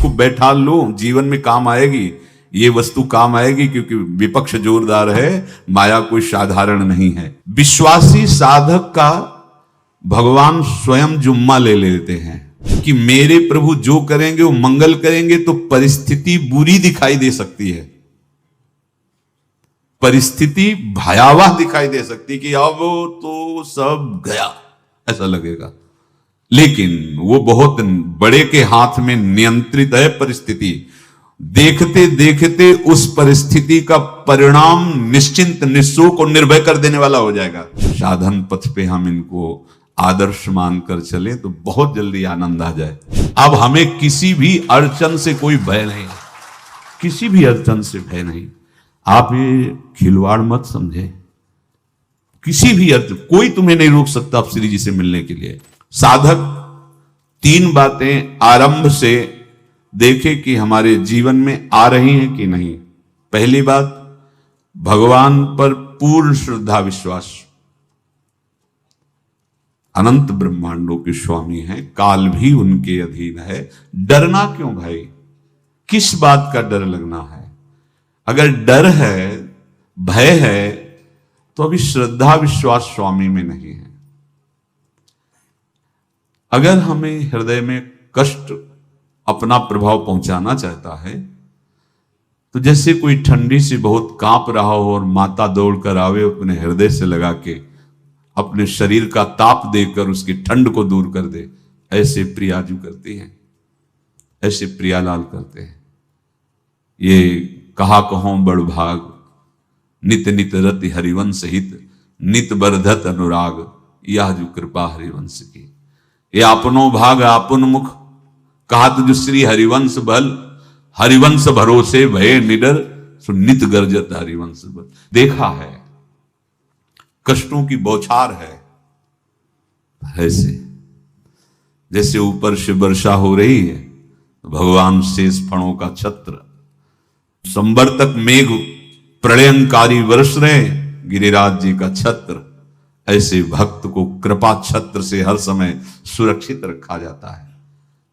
इसको बैठा लो, जीवन में काम आएगी, ये वस्तु काम आएगी, क्योंकि विपक्ष जोरदार है, माया कोई साधारण नहीं है। विश्वासी साधक का भगवान स्वयं जुम्मा ले लेते हैं कि मेरे प्रभु जो करेंगे वो मंगल करेंगे। तो परिस्थिति बुरी दिखाई दे सकती है, परिस्थिति भयावह दिखाई दे सकती कि अब तो सब गया ऐसा लगेगा, लेकिन वो बहुत बड़े के हाथ में नियंत्रित है परिस्थिति। देखते देखते उस परिस्थिति का परिणाम निश्चिंत, निःशोक और निर्भय कर देने वाला हो जाएगा। साधन पथ पे हम इनको आदर्श मानकर चले तो बहुत जल्दी आनंद आ जाए। अब हमें किसी भी अड़चन से कोई भय नहीं, किसी भी अड़चन से भय नहीं। आप ये खिलवाड़ मत समझे, किसी भी अर्थ कोई तुम्हें नहीं रोक सकता आप श्री जी से मिलने के लिए। साधक 3 बातें आरंभ से देखे कि हमारे जीवन में आ रही हैं कि नहीं। पहली बात, भगवान पर पूर्ण श्रद्धा विश्वास। अनंत ब्रह्मांडों के स्वामी हैं, काल भी उनके अधीन है। डरना क्यों भाई, किस बात का डर लगना है? अगर डर है, भय है, तो अभी श्रद्धा विश्वास स्वामी में नहीं है। अगर हमें हृदय में कष्ट अपना प्रभाव पहुंचाना चाहता है, तो जैसे कोई ठंडी से बहुत कांप रहा हो और माता दौड़कर आवे, अपने हृदय से लगा के अपने शरीर का ताप देकर उसकी ठंड को दूर कर दे, ऐसे प्रियाजू करती हैं, ऐसे प्रियालाल करते हैं। ये कहा कहो बड़ भाग, नित नित रति हरिवंश हित, नित बरधत अनुराग, यह जो कृपा हरिवंश की। ये आपनो भाग आपन मुख, कहा तुझ श्री हरिवंश बल, हरिवंश भरोसे भय निडर, सो नित गर्जत हरिवंश बल। देखा है कष्टों की बौछार है, ऐसे जैसे ऊपर से वर्षा हो रही है, भगवान शेष फणों का छत्र, संवर्तक मेघ प्रलयंकारी वर्ष रहे, गिरिराज जी का छत्र। ऐसे भक्त को कृपा छत्र से हर समय सुरक्षित रखा जाता है।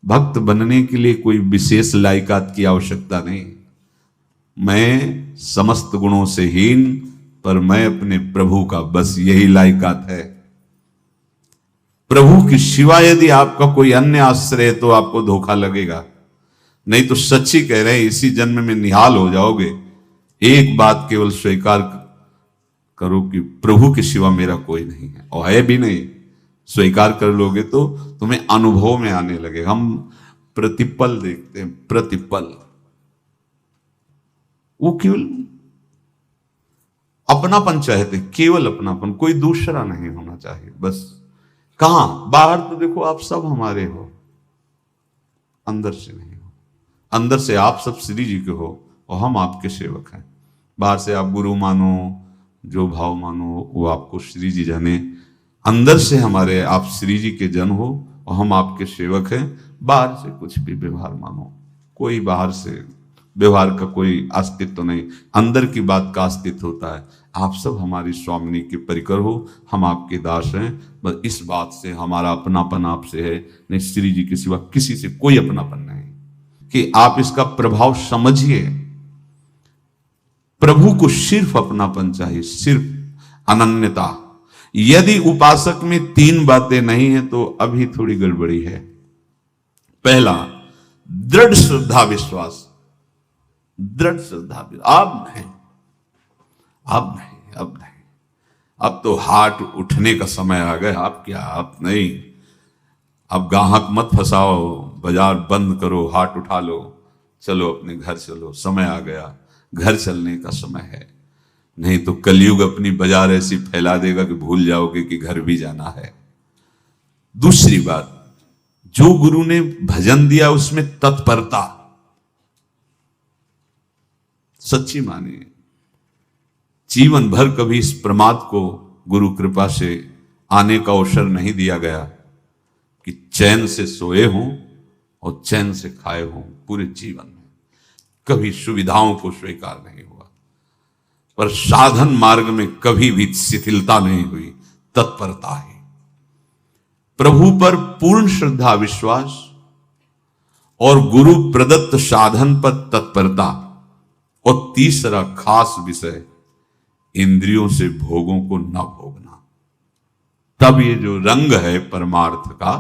भक्त बनने के लिए कोई विशेष लायकात की आवश्यकता नहीं। मैं समस्त गुणों से हीन, पर मैं अपने प्रभु का, बस यही लायकात है। प्रभु की सिवा यदि आपका कोई अन्य आश्रय है तो आपको धोखा लगेगा। नहीं तो सच्ची कह रहे हैं, इसी जन्म में निहाल हो जाओगे। एक बात केवल स्वीकार करो कि प्रभु के सिवा मेरा कोई नहीं है, और है भी नहीं। स्वीकार कर लोगे तो तुम्हें अनुभव में आने लगेगा। हम प्रतिपल देखते हैं, प्रतिपल, वो केवल अपनापन चाहते, केवल अपनापन, कोई दूसरा नहीं होना चाहिए। बस कहां बाहर तो देखो आप सब हमारे हो, अंदर से नहीं हो। अंदर से आप सब श्री जी के हो और हम आपके सेवक हैं। बाहर से आप गुरु मानो, जो भाव मानो, वो आपको श्री जी जाने। अंदर से हमारे आप श्री जी के जन हो और हम आपके सेवक हैं। बाहर से कुछ भी व्यवहार मानो, कोई बाहर से व्यवहार का कोई अस्तित्व नहीं, अंदर की बात का अस्तित्व होता है। आप सब हमारी स्वामिनी के परिकर हो, हम आपके दास हैं। बस इस बात से हमारा अपनापन आपसे है, नहीं श्री जी के सिवा किसी से कोई अपनापन नहीं। कि आप इसका प्रभाव समझिए। प्रभु को सिर्फ अपनापन चाहिए, सिर्फ अनन्यता। यदि उपासक में 3 बातें नहीं है तो अभी थोड़ी गड़बड़ी है। पहला, दृढ़ श्रद्धा विश्वास। दृढ़ श्रद्धा, अब नहीं, अब नहीं, अब नहीं, अब तो हाथ उठने का समय आ गया। अब क्या, अब नहीं, अब गाहक मत फंसाओ, बाजार बंद करो, हाथ उठा लो, चलो अपने घर चलो, समय आ गया, घर चलने का समय है। नहीं तो कलयुग अपनी बाजार ऐसी फैला देगा कि भूल जाओगे कि घर भी जाना है। दूसरी बात, जो गुरु ने भजन दिया उसमें तत्परता, सच्ची मानिए। जीवन भर कभी इस प्रमाद को गुरु कृपा से आने का अवसर नहीं दिया गया कि चैन से सोए हों और चैन से खाए हों। पूरे जीवन में कभी सुविधाओं को स्वीकार नहीं हुआ, पर साधन मार्ग में कभी भी शिथिलता नहीं हुई, तत्परता है। प्रभु पर पूर्ण श्रद्धा विश्वास और गुरु प्रदत्त साधन पर तत्परता, और तीसरा खास विषय इंद्रियों से भोगों को न भोगना। तब ये जो रंग है परमार्थ का,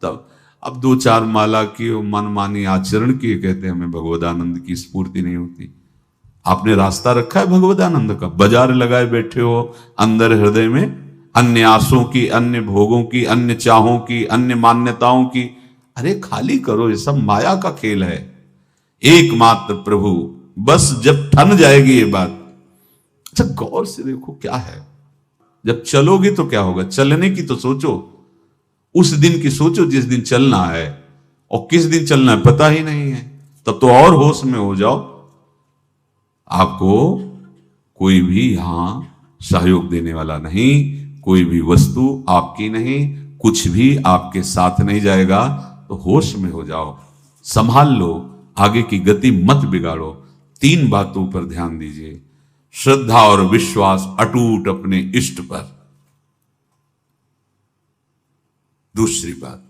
तब अब 2-4 माला की और मनमानी आचरण की कहते हैं हमें भगवदानंद की स्फूर्ति नहीं होती। आपने रास्ता रखा है भगवदानंद का, बाजार लगाए बैठे हो अंदर हृदय में, अन्य आसों की, अन्य भोगों की, अन्य चाहों की, अन्य मान्यताओं की। अरे खाली करो, ये सब माया का खेल है। एकमात्र प्रभु, बस जब ठन जाएगी ये बात। अच्छा गौर से देखो क्या है, जब चलोगे तो क्या होगा, चलने की तो सोचो, उस दिन की सोचो जिस दिन चलना है, और किस दिन चलना है पता ही नहीं है, तब तो और होश में हो जाओ। आपको कोई भी यहां सहयोग देने वाला नहीं, कोई भी वस्तु आपकी नहीं, कुछ भी आपके साथ नहीं जाएगा। तो होश में हो जाओ, संभाल लो, आगे की गति मत बिगाड़ो। 3 बातों पर ध्यान दीजिए, श्रद्धा और विश्वास अटूट अपने इष्ट पर। दूसरी बात,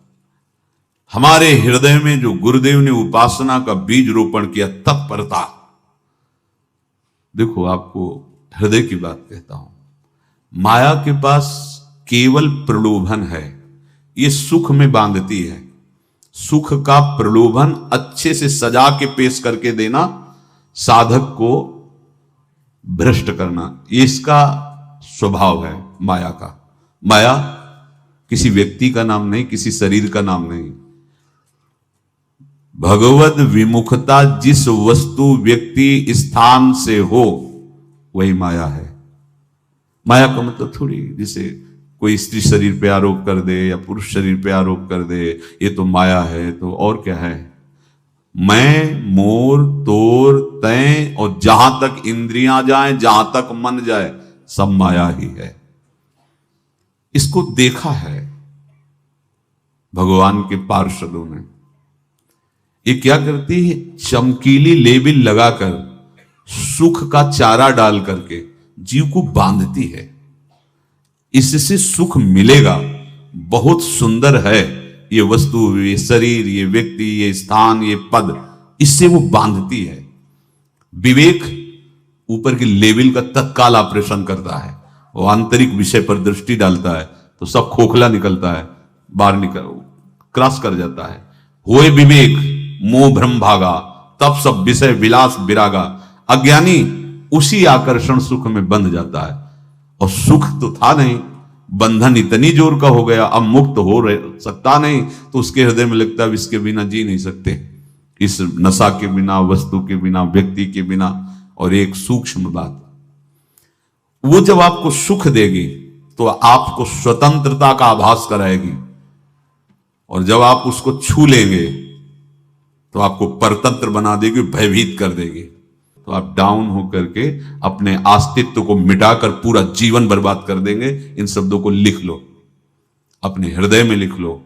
हमारे हृदय में जो गुरुदेव ने उपासना का बीज रोपण किया, तत्परता। देखो आपको हृदय की बात कहता हूं, माया के पास केवल प्रलोभन है, ये सुख में बांधती है। सुख का प्रलोभन अच्छे से सजा के पेश करके देना, साधक को भ्रष्ट करना, ये इसका स्वभाव है माया का। माया किसी व्यक्ति का नाम नहीं, किसी शरीर का नाम नहीं। भगवद विमुखता जिस वस्तु, व्यक्ति, स्थान से हो वही माया है। माया का मतलब थोड़ी जिसे कोई स्त्री शरीर पे आरोप कर दे या पुरुष शरीर पे आरोप कर दे ये तो माया है, तो और क्या है। मैं, मोर, तोर, तय और जहां तक इंद्रियां जाएं, जहां तक मन जाए, सब माया ही है। इसको देखा है भगवान के पार्षदों ने। ये क्या करती है, चमकीली लेबिल लगाकर, सुख का चारा डाल करके जीव को बांधती है। इससे सुख मिलेगा, बहुत सुंदर है ये वस्तु, ये शरीर, ये व्यक्ति, ये स्थान, ये पद, इससे वो बांधती है। विवेक ऊपर की लेवल का तत्काल ऑपरेशन करता है, वो आंतरिक विषय पर दृष्टि डालता है तो सब खोखला निकलता है, बाहर निकल क्रॉस कर जाता है। होए विवेक मोह भ्रम भागा, तब सब विषय विलास विरागा। अज्ञानी उसी आकर्षण सुख में बंध जाता है, और सुख तो था नहीं, बंधन इतनी जोर का हो गया, अब मुक्त हो सकता नहीं, तो उसके हृदय में लगता है इसके बिना जी नहीं सकते, इस नशा के बिना, वस्तु के बिना, व्यक्ति के बिना। और एक सूक्ष्म बात, वो जब आपको सुख देगी तो आपको स्वतंत्रता का आभास कराएगी, और जब आप उसको छू लेंगे तो आपको परतंत्र बना देगी, भयभीत कर देगी। तो आप डाउन होकर के अपने अस्तित्व को मिटाकर पूरा जीवन बर्बाद कर देंगे। इन शब्दों को लिख लो, अपने हृदय में लिख लो।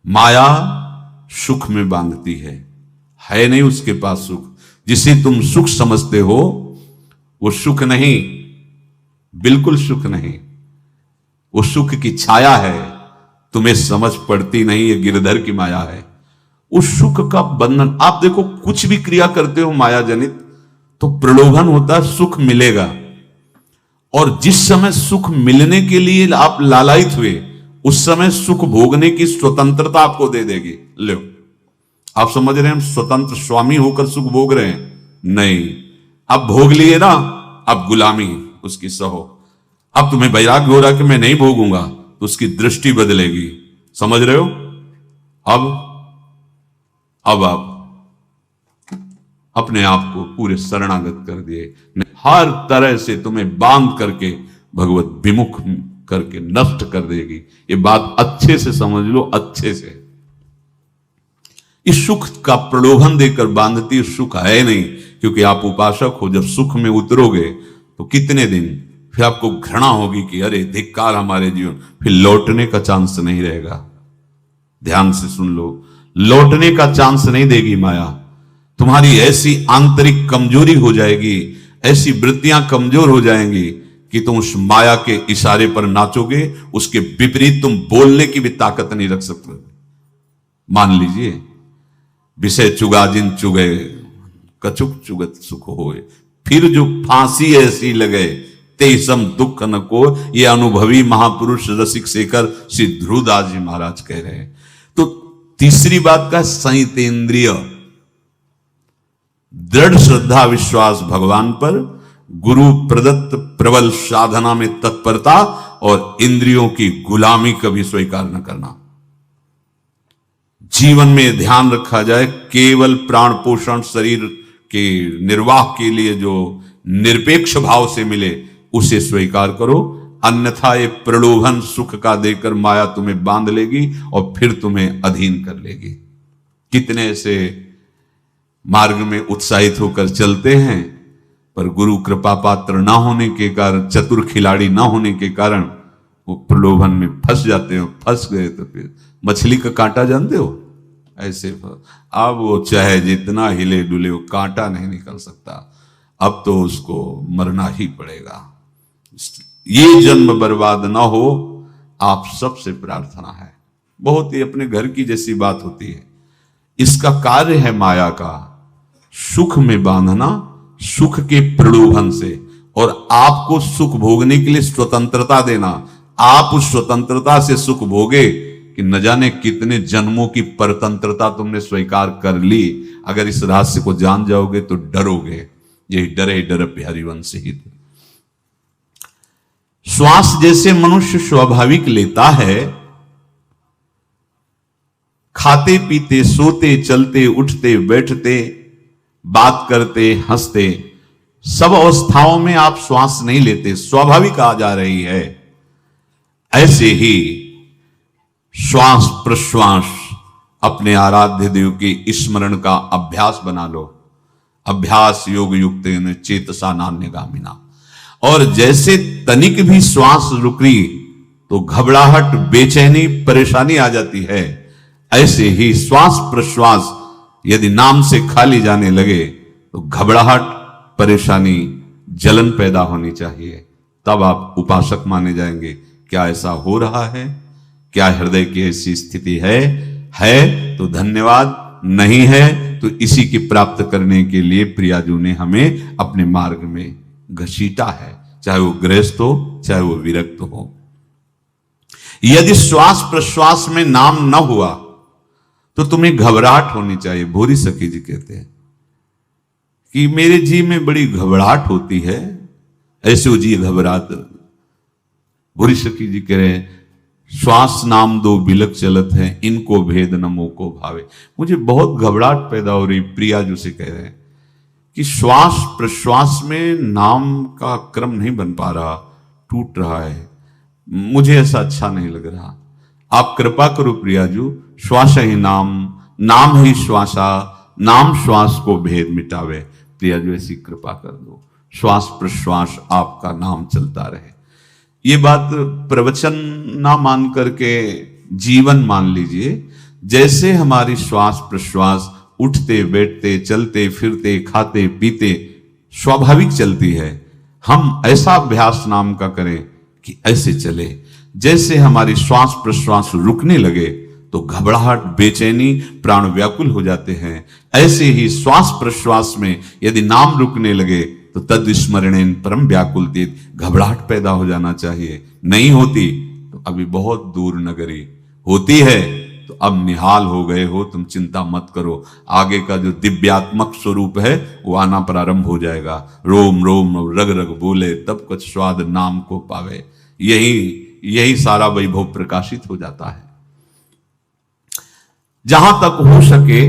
माया सुख में बांधती है नहीं उसके पास सुख। जिसे तुम सुख समझते हो वो सुख नहीं, बिल्कुल सुख नहीं, वो सुख की छाया है, तुम्हें समझ पड़ती नहीं, ये गिरधर की माया है। उस सुख का बंधन, आप देखो कुछ भी क्रिया करते हो माया जनित तो प्रलोभन होता है, सुख मिलेगा। और जिस समय सुख मिलने के लिए आप लालायित हुए, उस समय सुख भोगने की स्वतंत्रता आपको दे देगी। लो, आप समझ रहे हैं हम स्वतंत्र स्वामी होकर सुख भोग रहे हैं? नहीं, अब भोग लिए ना, अब गुलामी उसकी सहो। अब तुम्हें वैराग्य हो रहा कि मैं नहीं भोगूंगा, तो उसकी दृष्टि बदलेगी। समझ रहे हो? अब आप अपने आप को पूरे शरणागत कर दिए, हर तरह से तुम्हें बांध करके भगवत विमुख करके नष्ट कर देगी। ये बात अच्छे से समझ लो, अच्छे से। इस सुख का प्रलोभन देकर बांधती सुख है नहीं, क्योंकि आप उपासक हो। जब सुख में उतरोगे तो कितने दिन फिर आपको घृणा होगी कि अरे धिक्कार हमारे जीवन, फिर लौटने का चांस नहीं रहेगा। ध्यान से सुन लो, लौटने का चांस नहीं देगी माया। तुम्हारी ऐसी आंतरिक कमजोरी हो जाएगी, ऐसी वृत्तियां कमजोर हो जाएंगी कि तुम उस माया के इशारे पर नाचोगे, उसके विपरीत तुम बोलने की भी ताकत नहीं रख सकते। मान लीजिए विषय चुगा जिन चुगे, कछुक चुगत सुख होए, फिर जो फांसी ऐसी लगे ते सम दुख न को। ये अनुभवी महापुरुष रसिक शेखर श्री ध्रुवदास जी महाराज कह रहे हैं। तो तीसरी बात का संयतेंद्रिय, दृढ़ श्रद्धा विश्वास भगवान पर, गुरु प्रदत्त प्रबल साधना में तत्परता और इंद्रियों की गुलामी कभी स्वीकार न करना। जीवन में ध्यान रखा जाए केवल प्राण पोषण शरीर के निर्वाह के लिए जो निरपेक्ष भाव से मिले उसे स्वीकार करो, अन्यथा ये प्रलोभन सुख का देकर माया तुम्हें बांध लेगी और फिर तुम्हें अधीन कर लेगी। कितने ऐसे मार्ग में उत्साहित होकर चलते हैं पर गुरु कृपा पात्र ना होने के कारण, चतुर खिलाड़ी ना होने के कारण वो प्रलोभन में फंस जाते हो। फंस गए तो फिर मछली का कांटा जानते हो, ऐसे अब वो चाहे जितना हिले डुले वो कांटा नहीं निकल सकता, अब तो उसको मरना ही पड़ेगा। ये जन्म बर्बाद ना हो, आप सबसे प्रार्थना है। बहुत ही अपने घर की जैसी बात होती है। इसका कार्य है माया का सुख में बांधना, सुख के प्रलोभन से, और आपको सुख भोगने के लिए स्वतंत्रता देना। आप उस स्वतंत्रता से सुख भोगे कि न जाने कितने जन्मों की परतंत्रता तुमने स्वीकार कर ली। अगर इस रहस्य को जान जाओगे तो डरोगे। यही डरे डर प्यारी वंश ही। श्वास जैसे मनुष्य स्वाभाविक लेता है, खाते पीते सोते चलते उठते बैठते बात करते हंसते, सब अवस्थाओं में आप श्वास नहीं लेते, स्वाभाविक आ जा रही है। ऐसे ही श्वास प्रश्वास अपने आराध्य देव के स्मरण का अभ्यास बना लो। अभ्यास योग युक्त चेतसा नान्यगामिना। और जैसे तनिक भी श्वास रुकी तो घबराहट बेचैनी परेशानी आ जाती है, ऐसे ही श्वास प्रश्वास यदि नाम से खाली जाने लगे तो घबराहट परेशानी जलन पैदा होनी चाहिए। तब आप उपासक माने जाएंगे। क्या ऐसा हो रहा है? क्या हृदय की ऐसी स्थिति है तो धन्यवाद, नहीं है तो इसी की प्राप्त करने के लिए प्रियाजू ने हमें अपने मार्ग में घसीटा है, चाहे वो गृहस्थ हो चाहे वो विरक्त हो। यदि श्वास प्रश्वास में नाम न हुआ तो तुम्हें घबराहट होनी चाहिए। भूरी सखी जी कहते हैं कि मेरे जी में बड़ी घबराहट होती है, ऐसे जी घबरात। भूरी सखी जी कह रहे हैं श्वास नाम दो बिलक चलत है, इनको भेद न मोको भावे। मुझे बहुत घबराहट पैदा हो रही। प्रिया जी से कह रहे हैं कि श्वास प्रश्वास में नाम का क्रम नहीं बन पा रहा, टूट रहा है, मुझे ऐसा अच्छा नहीं लग रहा। आप कृपा करो प्रियाजू, श्वास ही नाम, नाम ही श्वासा, नाम श्वास को भेद मिटावे। प्रियाजू ऐसी कृपा कर दो, श्वास प्रश्वास आपका नाम चलता रहे। ये बात प्रवचन ना मान करके जीवन मान लीजिए। जैसे हमारी श्वास प्रश्वास उठते बैठते चलते फिरते खाते पीते स्वाभाविक चलती है, हम ऐसा अभ्यास नाम का करें कि ऐसे चले। जैसे हमारी श्वास प्रश्वास रुकने लगे तो घबराहट बेचैनी प्राण व्याकुल हो जाते हैं, ऐसे ही श्वास प्रश्वास में यदि नाम रुकने लगे तो तद स्मरणेन परम व्याकुल तीत, घबराहट पैदा हो जाना चाहिए। नहीं होती तो अभी बहुत दूर नगरी, होती है तो अब निहाल हो गए हो, तुम चिंता मत करो। आगे का जो दिव्यात्मक स्वरूप है वो आना प्रारंभ हो जाएगा। रोम रोम रग रग बोले तब कुछ स्वाद नाम को पावे। यही सारा वैभव प्रकाशित हो जाता है। जहां तक हो सके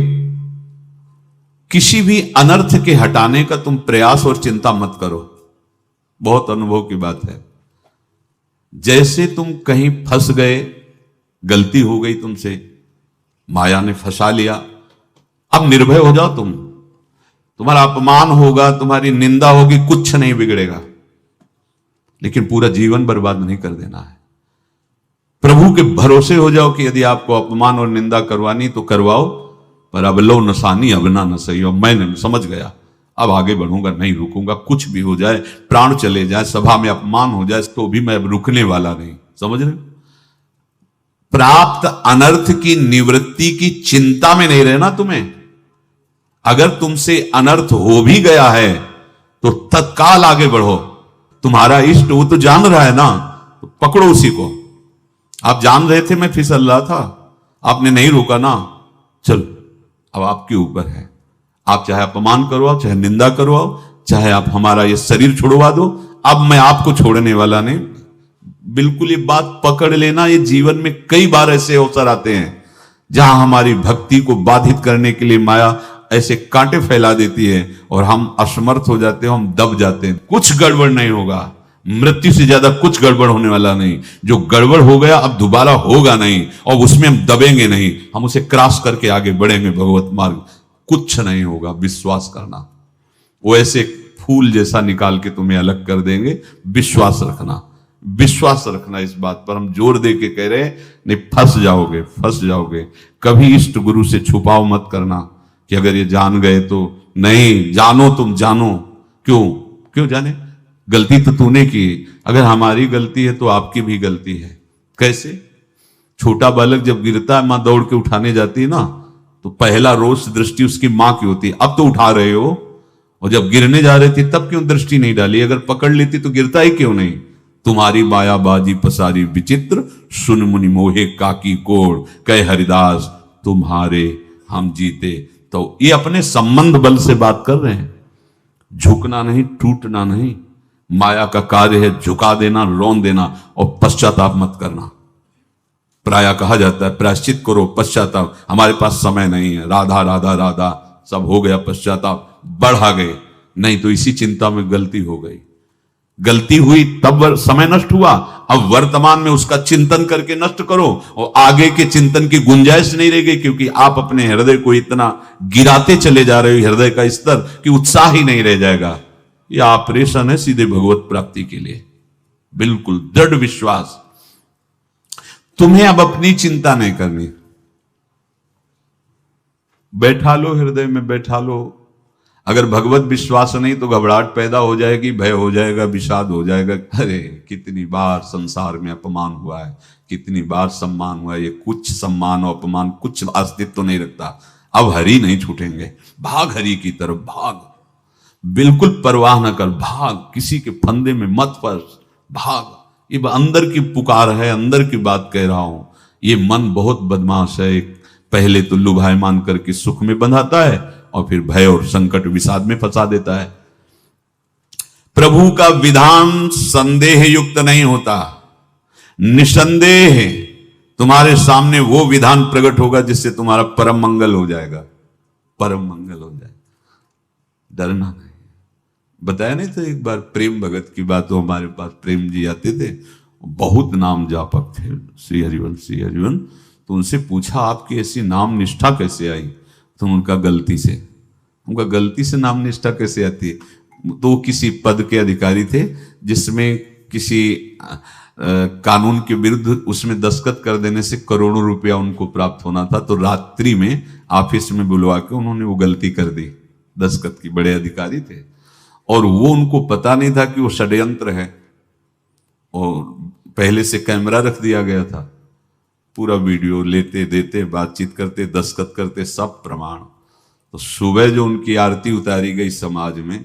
किसी भी अनर्थ के हटाने का तुम प्रयास और चिंता मत करो। बहुत अनुभव की बात है। जैसे तुम कहीं फंस गए, गलती हो गई तुमसे, माया ने फंसा लिया, अब निर्भय हो जाओ। तुम्हारा अपमान होगा, तुम्हारी निंदा होगी, कुछ नहीं बिगड़ेगा, लेकिन पूरा जीवन बर्बाद नहीं कर देना है। प्रभु के भरोसे हो जाओ कि यदि आपको अपमान और निंदा करवानी तो करवाओ, पर अब लो नसानी अब ना सही हो। मैंने समझ गया, अब आगे बढ़ूंगा, नहीं रुकूंगा। कुछ भी हो जाए, प्राण चले जाए, सभा में अपमान हो जाए, तो भी मैं अब रुकने वाला नहीं। समझ रहे? प्राप्त अनर्थ की निवृत्ति की चिंता में नहीं रहना तुम्हें। अगर तुमसे अनर्थ हो भी गया है तो तत्काल आगे बढ़ो। तुम्हारा इष्ट वो तो जान रहा है ना, तो पकड़ो उसी को। आप जान रहे थे मैं फिसल रहा था, आपने नहीं रोका ना, चलो अब आपके ऊपर है। आप चाहे अपमान करवाओ, चाहे निंदा करवाओ, चाहे आप हमारा ये शरीर छुड़वा दो, अब मैं आपको छोड़ने वाला नहीं। बिल्कुल ये बात पकड़ लेना। ये जीवन में कई बार ऐसे अवसर आते हैं जहां हमारी भक्ति को बाधित करने के लिए माया ऐसे कांटे फैला देती है और हम असमर्थ हो जाते हैं, हम दब जाते हैं। कुछ गड़बड़ नहीं होगा, मृत्यु से ज्यादा कुछ गड़बड़ होने वाला नहीं। जो गड़बड़ हो गया अब दोबारा होगा नहीं, और उसमें हम दबेंगे नहीं, हम उसे क्रॉस करके आगे बढ़ेंगे भगवत मार्ग। कुछ नहीं होगा, विश्वास करना। वो ऐसे फूल जैसा निकाल के तुम्हें अलग कर देंगे। विश्वास रखना, विश्वास रखना। इस बात पर हम जोर दे के कह रहे हैं, नहीं फंस जाओगे, फंस जाओगे। कभी इष्ट गुरु से छुपाओ मत करना कि अगर ये जान गए तो। नहीं, जानो, तुम जानो। क्यों जाने? गलती तो तूने की। अगर हमारी गलती है तो आपकी भी गलती है। कैसे? छोटा बालक जब गिरता है, मां दौड़ के उठाने जाती है ना, तो पहला रोष दृष्टि उसकी मां की होती है। अब तो उठा रहे हो, और जब गिरने जा रहे थे तब क्यों दृष्टि नहीं डाली? अगर पकड़ लेती तो गिरता ही क्यों नहीं? तुम्हारी माया बाजी पसारी विचित्र, सुन मुनि मोहे काकी कोड़, कह हरिदास तुम्हारे हम जीते। तो ये अपने संबंध बल से बात कर रहे हैं। झुकना नहीं, टूटना नहीं। माया का कार्य है झुका देना, रौन देना, और पश्चाताप मत करना। प्राय कहा जाता है प्रायश्चित करो, पश्चाताप। हमारे पास समय नहीं है। राधा राधा राधा सब हो गया, पश्चाताप बढ़ा गए। नहीं तो इसी चिंता में गलती हो गई। गलती हुई तब समय नष्ट हुआ, अब वर्तमान में उसका चिंतन करके नष्ट करो, और आगे के चिंतन की गुंजाइश नहीं रह गई, क्योंकि आप अपने हृदय को इतना गिराते चले जा रहे हो, हृदय का स्तर, कि उत्साह ही नहीं रह जाएगा। यह ऑपरेशन है सीधे भगवत प्राप्ति के लिए। बिल्कुल दृढ़ विश्वास। तुम्हें अब अपनी चिंता नहीं करनी। बैठा लो, हृदय में बैठा लो। अगर भगवत विश्वास नहीं तो घबराहट पैदा हो जाएगी, भय हो जाएगा, विषाद हो जाएगा। अरे कितनी बार संसार में अपमान हुआ है, कितनी बार सम्मान हुआ है। ये कुछ सम्मान और अपमान कुछ अस्तित्व तो नहीं रखता। अब हरि नहीं छूटेंगे। भाग हरि की तरफ, भाग। बिल्कुल परवाह न कर, भाग। किसी के फंदे में मत फंस, भाग। ये अंदर की पुकार है, अंदर की बात कह रहा हूं। ये मन बहुत बदमाश है। पहले तो लुभायमान करके सुख में बंधाता है, और फिर भय और संकट विषाद में फंसा देता है। प्रभु का विधान संदेह युक्त नहीं होता। निसंदेह तुम्हारे सामने वो विधान प्रकट होगा जिससे तुम्हारा परम मंगल हो जाएगा, परम मंगल हो जाएगा। डरना नहीं। बताया नहीं तो एक बार प्रेम भगत की बात। तो हमारे पास प्रेम जी आते थे, बहुत नाम जापक थे, श्री हरिवन श्री हरिवन। तो उनसे पूछा आपकी ऐसी नाम निष्ठा कैसे आई? तो उनका गलती से नाम निष्ठा कैसे आती है? तो किसी पद के अधिकारी थे जिसमें किसी कानून के विरुद्ध उसमें दस्तखत कर देने से करोड़ों रुपया उनको प्राप्त होना था। तो रात्रि में ऑफिस में बुलवा के उन्होंने वो गलती कर दी दस्तखत की। बड़े अधिकारी थे, और वो उनको पता नहीं था कि वो षड्यंत्र है, और पहले से कैमरा रख दिया गया था। पूरा वीडियो लेते देते, बातचीत करते, दस्तखत करते, सब प्रमाण। तो सुबह जो उनकी आरती उतारी गई समाज में,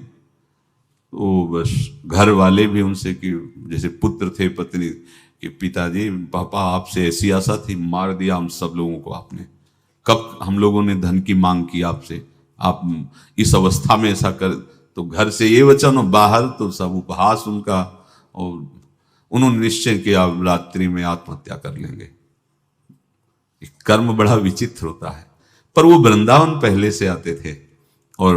तो बस घर वाले भी उनसे कि जैसे पुत्र थे पत्नी कि पिताजी पापा आपसे ऐसी आशा थी, मार दिया हम सब लोगों को आपने। कब हम लोगों ने धन की मांग की आपसे, आप इस अवस्था में ऐसा कर। तो घर से ये वचन और बाहर तो सब उपहास उनका, और उन्होंने निश्चय किया रात्रि में आत्महत्या कर लेंगे। कर्म बड़ा विचित्र होता है। पर वो वृंदावन पहले से आते थे और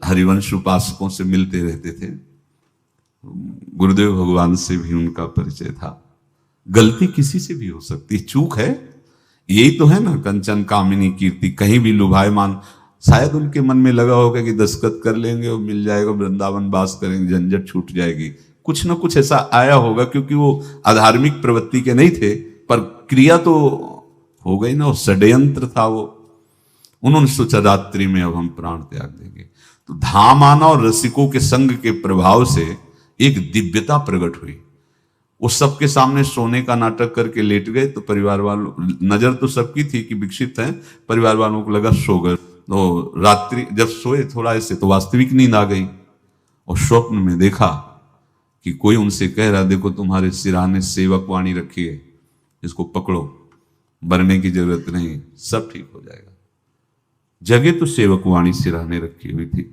हरिवंश उपासकों से मिलते रहते थे। गुरुदेव भगवान से भी उनका परिचय था। गलती किसी से भी हो सकती, चूक है, यही तो है ना। कंचन कामिनी कीर्ति, कहीं भी लुभायमान। शायद उनके मन में लगा होगा कि दस्तखत कर लेंगे और मिल जाएगा, वृंदावन वास करेंगे, झंझट छूट जाएगी। कुछ ना कुछ ऐसा आया होगा, क्योंकि वो अधार्मिक प्रवृत्ति के नहीं थे, पर क्रिया तो हो गई ना। वो षड्यंत्र था वो। उन्होंने सोचा रात्रि में अब हम प्राण त्याग देंगे। तो धाम आना और रसिकों के संग के प्रभाव से एक दिव्यता प्रकट हुई। वो सबके सामने सोने का नाटक करके लेट गए। तो परिवार वालों, नजर तो सबकी थी कि विकसित हैं, परिवार वालों को लगा सो गए। तो रात्रि जब सोए थोड़ा ऐसे तो वास्तविक नींद आ गई और स्वप्न में देखा कि कोई उनसे कह रहा, देखो तुम्हारे सिरहाने सेवक वाणी रखी है, इसको पकड़ो, मरने की जरूरत नहीं, सब ठीक हो जाएगा। जगह तो सेवक वाणी सिरहाने रखी हुई थी,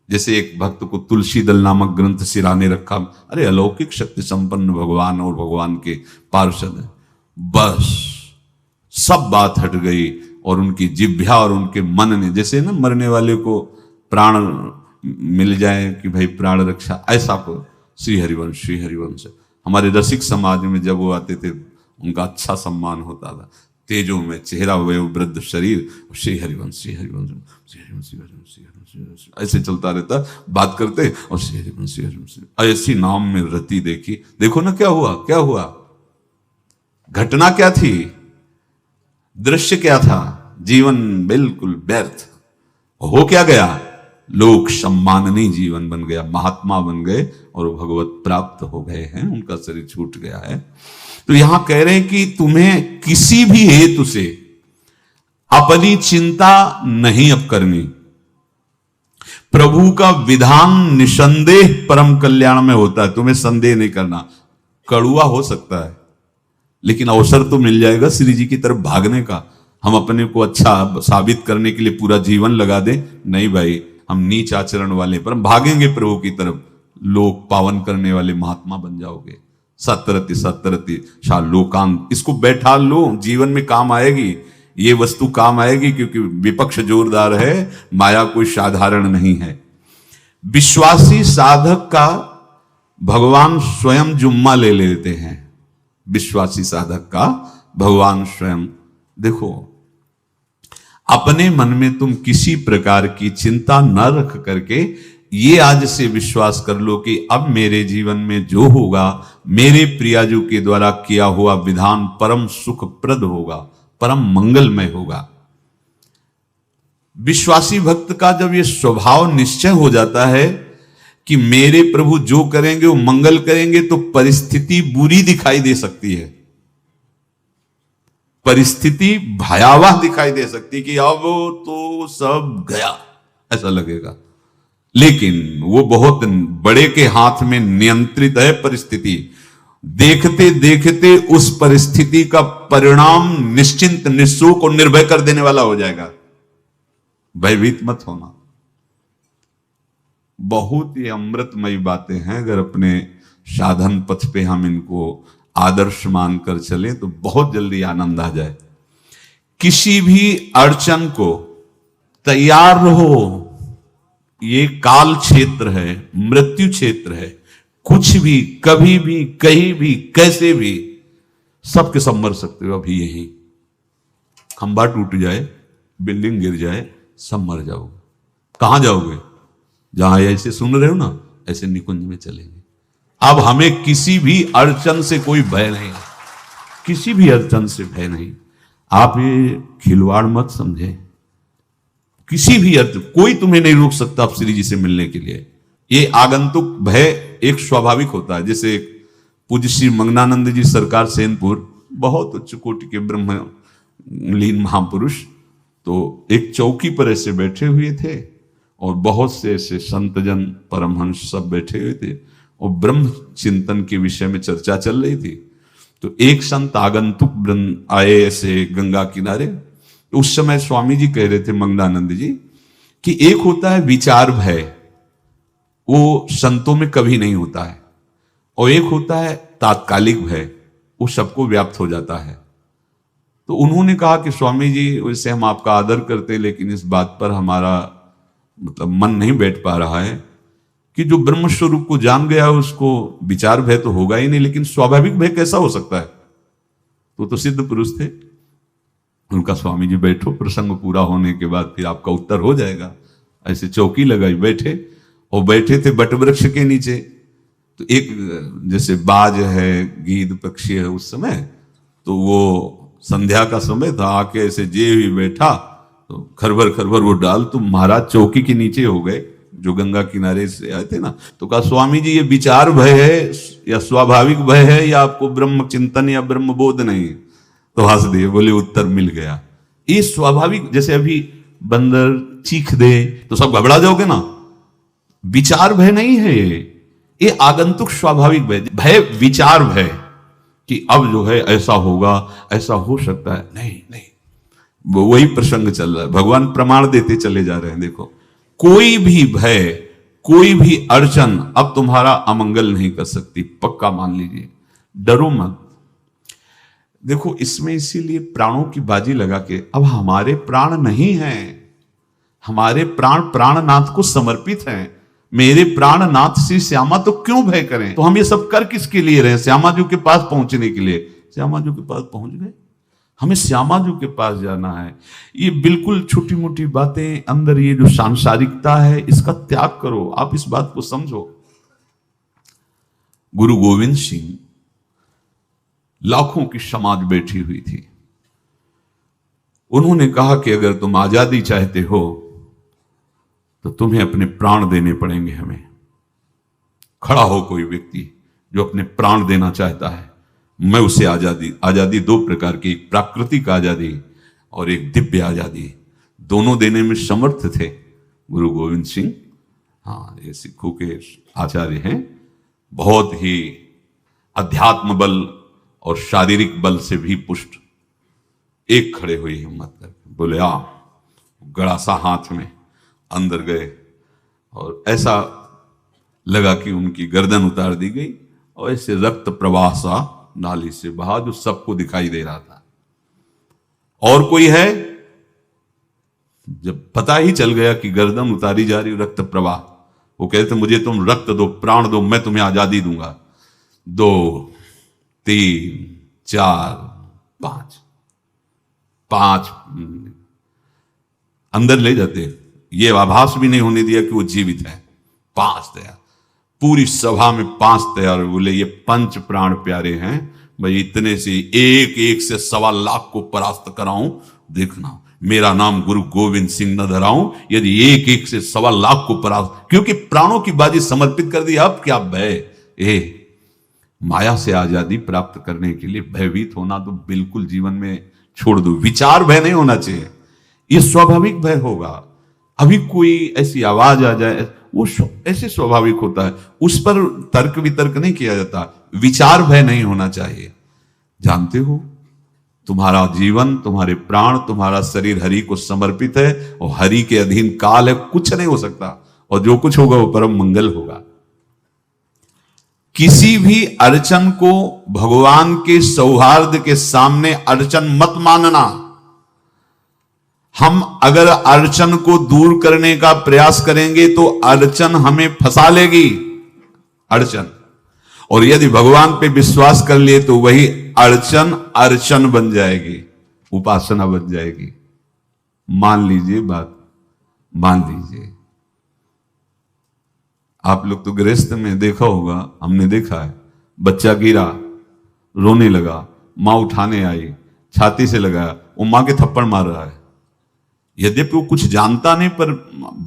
जैसे एक भक्त को तुलसी दल नामक ग्रंथ सिरहाने रखा। अरे अलौकिक शक्ति संपन्न भगवान और भगवान के पार्षद है। बस सब बात हट गई और उनकी जिह्वा और उनके मन ने, जैसे ना मरने वाले को प्राण मिल जाए कि भाई प्राण रक्षा, ऐसा को श्री हरिवंश हमारे रसिक समाज में जब वो आते थे उनका अच्छा सम्मान होता था। तेजो में चेहरा हुए वृद्ध शरीर, श्री हरिवंश श्री हरिवंश श्री हरिवंश श्री हरिवंश श्री हरिवंश ऐसे चलता रहता, बात करते और श्री हरिवंश श्री हरिवंश ऐसी नाम में रति देखी। देखो ना क्या हुआ, क्या हुआ, घटना क्या थी, दृश्य क्या था, जीवन बिल्कुल व्यर्थ हो क्या गया, लोक सम्माननीय जीवन बन गया, महात्मा बन गए और भगवत प्राप्त हो गए हैं, उनका शरीर छूट गया है। तो यहां कह रहे हैं कि तुम्हें किसी भी हेतु से अपनी चिंता नहीं अब करनी। प्रभु का विधान निसंदेह परम कल्याण में होता है, तुम्हें संदेह नहीं करना। कड़ुआ हो सकता है लेकिन अवसर तो मिल जाएगा श्री जी की तरफ भागने का। हम अपने को अच्छा साबित करने के लिए पूरा जीवन लगा दें, नहीं भाई, हम नीच आचरण वाले पर हम भागेंगे प्रभु की तरफ, लोक पावन करने वाले महात्मा बन जाओगे। सतरति शाह लोकांत, इसको बैठा लो, जीवन में काम आएगी, ये वस्तु काम आएगी, क्योंकि विपक्ष जोरदार है, माया कोई साधारण नहीं है। विश्वासी साधक का भगवान स्वयं जुम्मा ले लेते हैं। विश्वासी साधक का भगवान स्वयं, देखो अपने मन में तुम किसी प्रकार की चिंता न रख करके ये आज से विश्वास कर लो कि अब मेरे जीवन में जो होगा मेरे प्रियाजू के द्वारा किया हुआ विधान परम सुखप्रद होगा, परम मंगलमय होगा। विश्वासी भक्त का जब ये स्वभाव निश्चय हो जाता है कि मेरे प्रभु जो करेंगे वो मंगल करेंगे, तो परिस्थिति बुरी दिखाई दे सकती है, परिस्थिति भयावह दिखाई दे सकती कि अब तो सब गया ऐसा लगेगा, लेकिन वो बहुत बड़े के हाथ में नियंत्रित है परिस्थिति। देखते देखते उस परिस्थिति का परिणाम निश्चिंत निःशोक और निर्भय कर देने वाला हो जाएगा। भयभीत मत होना। बहुत ही अमृतमयी बातें हैं, अगर अपने साधन पथ पे हम इनको आदर्श मानकर चले तो बहुत जल्दी आनंद आ जाए। किसी भी अड़चन को तैयार रहो, ये काल क्षेत्र है, मृत्यु क्षेत्र है, कुछ भी कभी भी कहीं भी कैसे भी सबके सब मर सकते हो। अभी यही खंबा टूट जाए, बिल्डिंग गिर जाए, सब मर जाओगे। कहां जाओगे? जहां ऐसे सुन रहे हो ना, ऐसे निकुंज में चलेंगे। अब हमें किसी भी अड़चन से कोई भय नहीं, किसी भी अड़चन से भय नहीं। आप ये खिलवाड़ मत समझे, किसी भी अर्थ कोई तुम्हें नहीं रोक सकता आप श्री जी से मिलने के लिए। ये आगंतुक भय एक स्वाभाविक होता है। जैसे पूज्य श्री मंगनानंद जी सरकार सेनपुर, बहुत उच्च कोटि के ब्रह्मलीन महापुरुष, तो एक चौकी पर ऐसे बैठे हुए थे और बहुत से ऐसे संतजन परमहंस सब बैठे हुए थे और ब्रह्म चिंतन के विषय में चर्चा चल रही थी। तो एक संत आगंतुक आए ऐसे गंगा किनारे। उस समय स्वामी जी कह रहे थे मंगनानंद जी कि एक होता है विचार भय, वो संतों में कभी नहीं होता है, और एक होता है तात्कालिक भय, वो सबको व्याप्त हो जाता है। तो उन्होंने कहा कि स्वामी जी वैसे हम आपका आदर करते हैं, लेकिन इस बात पर हमारा मतलब मन नहीं बैठ पा रहा है कि जो ब्रह्म स्वरूप को जान गया है उसको विचार भय तो होगा ही नहीं, लेकिन स्वाभाविक भय कैसा हो सकता है? तो सिद्ध पुरुष थे। उनका स्वामी जी बैठो, प्रसंग पूरा होने के बाद फिर आपका उत्तर हो जाएगा। ऐसे चौकी लगाई, बैठे और बैठे थे बट वृक्ष के नीचे। तो एक जैसे बाज है, गीद पक्षी है, उस समय तो वो संध्या का समय था, आके ऐसे जे भी बैठा तो खरबर खरबर वो डाल, तो महाराज चौकी के नीचे हो गए जो गंगा किनारे से आए थे ना। तो कहा स्वामी जी ये विचार भय है या स्वाभाविक भय है या आपको ब्रह्म चिंतन या ब्रह्म बोध नहीं? तो हंस दिए, बोले उत्तर मिल गया। ये स्वाभाविक, जैसे अभी बंदर चीख दे तो सब घबरा जाओगे ना। विचार भय नहीं है ये आगंतुक स्वाभाविक भय। भय विचार भय कि अब जो है ऐसा होगा, ऐसा हो सकता है। नहीं नहीं, वही प्रसंग चल रहा है। भगवान प्रमाण देते चले जा रहे हैं। देखो, कोई भी भय, कोई भी अड़चन अब तुम्हारा अमंगल नहीं कर सकती, पक्का मान लीजिए। डरो मत। देखो, इसमें इसीलिए प्राणों की बाजी लगा के, अब हमारे प्राण नहीं हैं, हमारे प्राण प्राणनाथ को समर्पित हैं। मेरे प्राणनाथ श्री श्यामा तो क्यों भय करें। तो हम ये सब कर किसके लिए रहे? श्यामा जी के पास पहुंचने के लिए। श्यामा जी के पास पहुंच गए, हमें श्यामा जी के पास जाना है। ये बिल्कुल छोटी मोटी बातें, अंदर ये जो सांसारिकता है, इसका त्याग करो। आप इस बात को समझो। गुरु गोविंद सिंह, लाखों की समाज बैठी हुई थी। उन्होंने कहा कि अगर तुम आजादी चाहते हो तो तुम्हें अपने प्राण देने पड़ेंगे। हमें खड़ा हो कोई व्यक्ति जो अपने प्राण देना चाहता है, मैं उसे आजादी। आजादी दो प्रकार की, एक प्राकृतिक आजादी और एक दिव्य आजादी, दोनों देने में समर्थ थे गुरु गोविंद सिंह। हाँ, ये सिखों के आचार्य हैं, बहुत ही अध्यात्म बल और शारीरिक बल से भी पुष्ट। एक खड़े हुए हिम्मत करके बोले आ, गड़ासा हाथ में, अंदर गए और ऐसा लगा कि उनकी गर्दन उतार दी गई और ऐसे रक्त प्रवाह सा नाली से बहा, जो सबको दिखाई दे रहा था। और कोई है? जब पता ही चल गया कि गर्दन उतारी जा रही, रक्त प्रवाह, वो कहते मुझे तुम रक्त दो, प्राण दो, मैं तुम्हें आजादी दूंगा। 2 3 4 5 अंदर ले जाते, ये आभास भी नहीं होने दिया कि वो जीवित है। 5 तैयार, पूरी सभा में 5 तैयार। बोले ये पंच प्राण प्यारे हैं भाई, इतने से एक एक से 1.25 लाख को परास्त कराऊं, देखना मेरा नाम गुरु गोविंद सिंह न धराऊं यदि एक एक से 1.25 लाख को परास्त। क्योंकि प्राणों की बाजी समर्पित कर दी। अब क्या भय? माया से आजादी प्राप्त करने के लिए भयभीत होना तो बिल्कुल जीवन में छोड़ दो। विचार भय नहीं होना चाहिए, ये स्वाभाविक भय होगा। अभी कोई ऐसी आवाज आ जाए, वो ऐसे स्वाभाविक होता है, उस पर तर्क वितर्क नहीं किया जाता। विचार भय नहीं होना चाहिए। जानते हो, तुम्हारा जीवन, तुम्हारे प्राण, तुम्हारा शरीर हरि को समर्पित है और हरि के अधीन काल है, कुछ नहीं हो सकता। और जो कुछ होगा वो परम मंगल होगा। किसी भी अड़चन को भगवान के सौहार्द के सामने अड़चन मत मानना। हम अगर अड़चन को दूर करने का प्रयास करेंगे तो अड़चन हमें फंसा लेगी, अड़चन। और यदि भगवान पे विश्वास कर लिए तो वही अड़चन अर्चन बन जाएगी, उपासना बन जाएगी। मान लीजिए बात, मान लीजिए। आप लोग तो गृहस्थ में देखा होगा, हमने देखा है, बच्चा गिरा, रोने लगा, मां उठाने आई, छाती से लगाया, वो मां के थप्पड़ मार रहा है। यद्यपि वो कुछ जानता नहीं, पर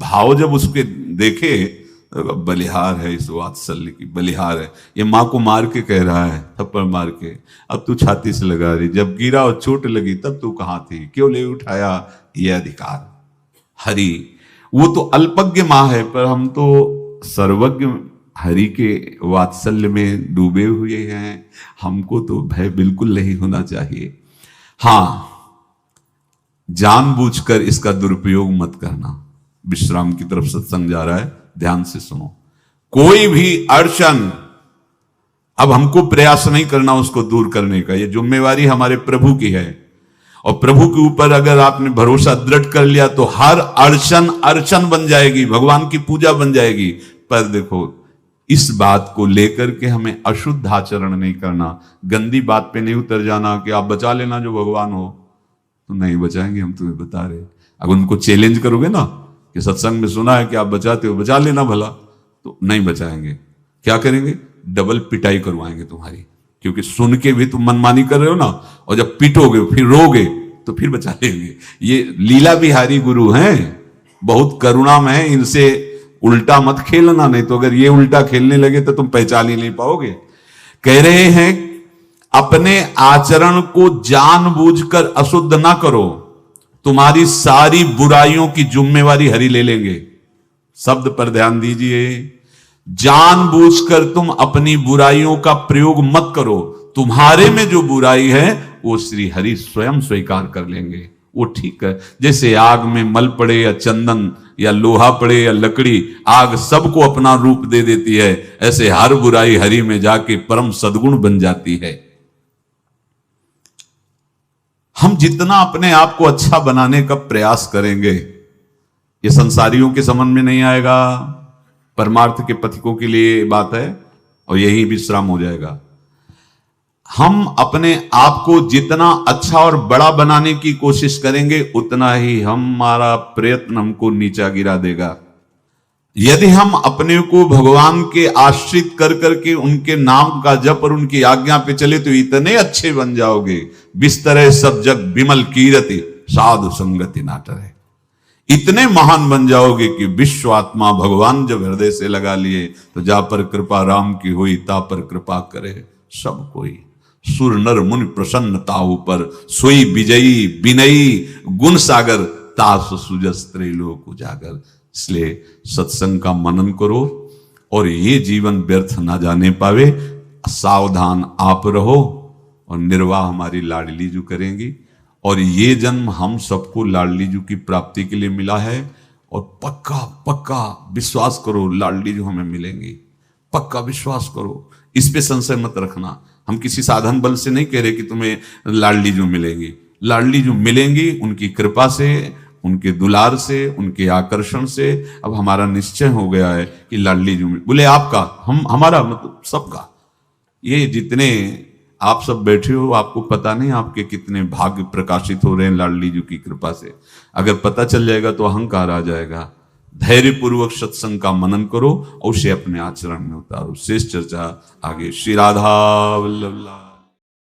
भाव जब उसके देखे, बलिहार है, इस वात्सल्य की बलिहार है, ये मां को मार के कह रहा है, थप्पड़ मार के, अब तू छाती से लगा रही, जब गिरा और चोट लगी तब तू कहां थी, क्यों ले उठाया? ये अधिकार हरि। वो तो अल्पज्ञ मां है, पर हम तो सर्वज्ञ हरि के वात्सल्य में डूबे हुए हैं। हमको तो भय बिल्कुल नहीं होना चाहिए। हां, जानबूझकर इसका दुरुपयोग मत करना। विश्राम की तरफ सत्संग जा रहा है, ध्यान से सुनो। कोई भी अड़चन, अब हमको प्रयास नहीं करना उसको दूर करने का, ये जिम्मेवारी हमारे प्रभु की है। और प्रभु के ऊपर अगर आपने भरोसा दृढ़ कर लिया तो हर अड़चन अर्चन बन जाएगी, भगवान की पूजा बन जाएगी। पर देखो, इस बात को लेकर के हमें अशुद्ध आचरण नहीं करना, गंदी बात पे नहीं उतर जाना कि आप बचा लेना जो भगवान हो। तो नहीं बचाएंगे, हम तुम्हें बता रहे। अगर उनको चैलेंज करोगे ना कि सत्संग में सुना है कि आप बचाते हो, बचा लेना भला, तो नहीं बचाएंगे। क्या करेंगे? डबल पिटाई करवाएंगे तुम्हारी, क्योंकि सुन के भी तुम मनमानी कर रहे हो ना, और जब पिटोगे फिर रोगे तो फिर बचा लेंगे। ये लीला बिहारी गुरु हैं, बहुत करुणा में है, इनसे उल्टा मत खेलना, नहीं तो अगर ये उल्टा खेलने लगे तो तुम पहचान ही नहीं पाओगे। कह रहे हैं अपने आचरण को जानबूझकर अशुद्ध ना करो, तुम्हारी सारी बुराइयों की जिम्मेवारी हरि ले लेंगे। शब्द पर ध्यान दीजिए, जानबूझकर तुम अपनी बुराइयों का प्रयोग मत करो। तुम्हारे में जो बुराई है वो श्री हरि स्वयं स्वीकार कर लेंगे। वो ठीक है, जैसे आग में मल पड़े या चंदन या लोहा पड़े या लकड़ी, आग सबको अपना रूप दे देती है, ऐसे हर बुराई हरि में जाके परम सद्गुण बन जाती है। हम जितना अपने आप को अच्छा बनाने का प्रयास करेंगे, ये संसारियों के समझ में नहीं आएगा, परमार्थ के पथिकों के लिए बात है, और यही विश्राम हो जाएगा। हम अपने आप को जितना अच्छा और बड़ा बनाने की कोशिश करेंगे, उतना ही हमारा प्रयत्न हमको नीचा गिरा देगा। यदि हम अपने को भगवान के आश्रित कर करके उनके नाम का जप और उनकी आज्ञा पे चले तो इतने अच्छे बन जाओगे, बिस्तरे सब जग विमल कीरति साधु संगति नाटरे। इतने महान बन जाओगे कि विश्व आत्मा भगवान जब हृदय से लगा लिए तो जा पर कृपा राम की हुई, ता पर कृपा करे सब कोई। सुर नर मुनि प्रसन्नता ऊपर, सोई विजयी विनयी गुण सागर, तास सुजस त्रैलोक उजागर। इसलिए सत्संग का मनन करो और ये जीवन व्यर्थ ना जाने पावे। सावधान आप रहो और निर्वाह हमारी लाडली जू करेंगी। और ये जन्म हम सबको लाडली जू की प्राप्ति के लिए मिला है, और पक्का पक्का विश्वास करो लाडली जू हमें मिलेंगी। पक्का विश्वास करो, इस पे संशय मत रखना। हम किसी साधन बल से नहीं कह रहे कि तुम्हें लाडली जू मिलेंगी। लाडली जू मिलेंगी उनकी कृपा से, उनके दुलार से, उनके आकर्षण से। अब हमारा निश्चय हो गया है कि लाडली जू बोले आपका, हम हमारा मतलब सबका। ये जितने आप सब बैठे हो, आपको पता नहीं आपके कितने भाग्य प्रकाशित हो रहे हैं लाडली जू की कृपा से। अगर पता चल जाएगा तो अहंकार आ जाएगा। धैर्य पूर्वक सत्संग का मनन करो और उसे अपने आचरण में उतारो। शेष चर्चा आगे। श्री राधा वल्लभ।